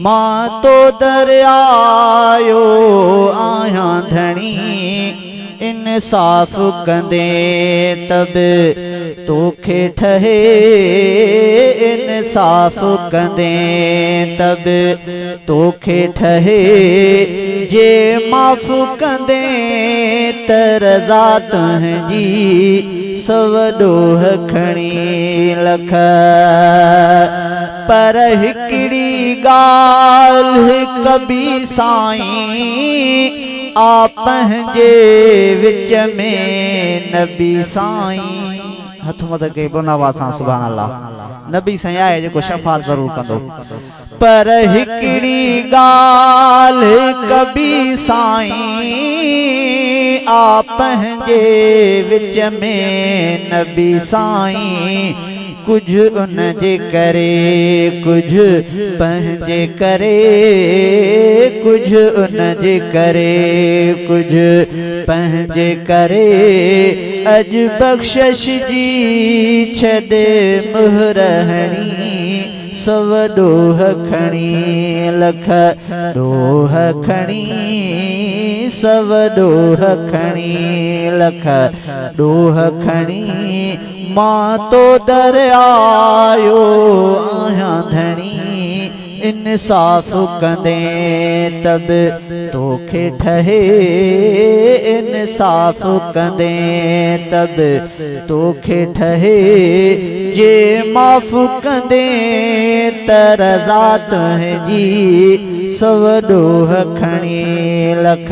मां तो दरियायो आया धनी इंसाफ कंदे तब तोखे ठहे इंसाफ कंदे तब तोखे ठहे जे माफ़ कंदे त रज़ा तुंहिंजी सवॾोह खणी लख पर हिकिड़ी ॻाल्हि कबी साईं आ पंहिंजे विच में नबी साईं हथ मत के बोनावा सां सुभान अल्लाह नबी साईं आहे जेको शफ़ाअत ज़रूर कंदो पर हिकिड़ी ॻाल्हि कबी साईं आ पंहिंजे विच में नबी साईं कुछ उन जे करे कुछ पंहिंजे करे कुछ उन जे करे कुछ पंहिंजे करे अज बख्शिश जी छॾे मुहरहणी सव ॾोह खणी लख ॾोह खणी सव ॾोह खणी लख ॾोह खणी मां तो दरियायो आया धनी इंसाफ कंदे तब तोखे ठहे इंसाफ कंदे तब तोखे ठहे जे माफ़ कंदे त रज़ा तुंहिंजी सव ॾोह खणी लख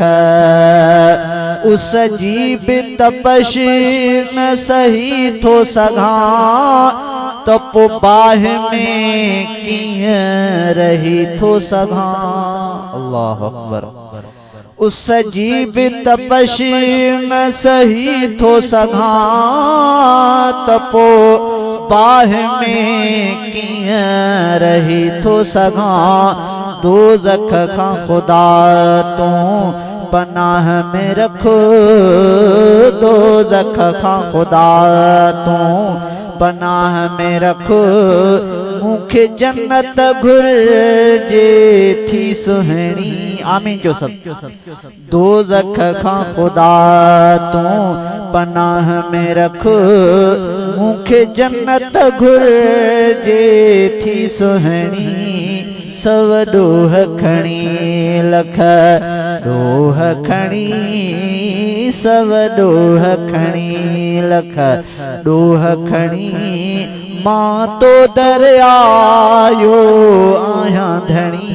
उस जी बि तपश न सही थो सघां त पोइ बाहि में कीअं रही थो सघां अल्लाहु अकबर उस जी बि तपश न सही थो सघां त पोइ बाहि में कीअं रही थो सघां दोज़ख खां ख़ुदा तूं पनाह में रखो दोज़ख खां ख़ुदा तूं पनाह में रखो मूंखे जन्नत घुर्जे थी सुहिणी आमीन जो सब दोज़ख खां ख़ुदा तूं पनाह में रखो मूंखे जन्नत घुर्जे थी सुहिणी सव ॾोह खणी लख ॾोह खणी सव ॾोह खणी लख ॾोह खणी मां तो दरियायो आया धनी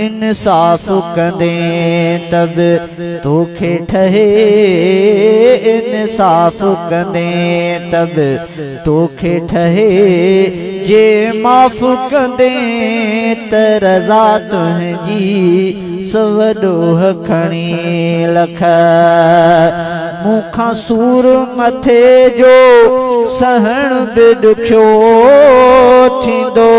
इंसाफ कंदे तब तोखे ठहे इंसाफ कंदे तब तोखे ठहे जे माफ़ कंदे त रज़ा तुंहिंजी सव ॾोह खणी लख मूंखां सूर मथे जो सहण बि ॾुखियो थींदो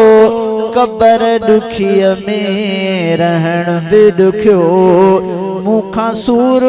कबर ॾुखीअ में रहण बि ॾुखियो मूंखां सूर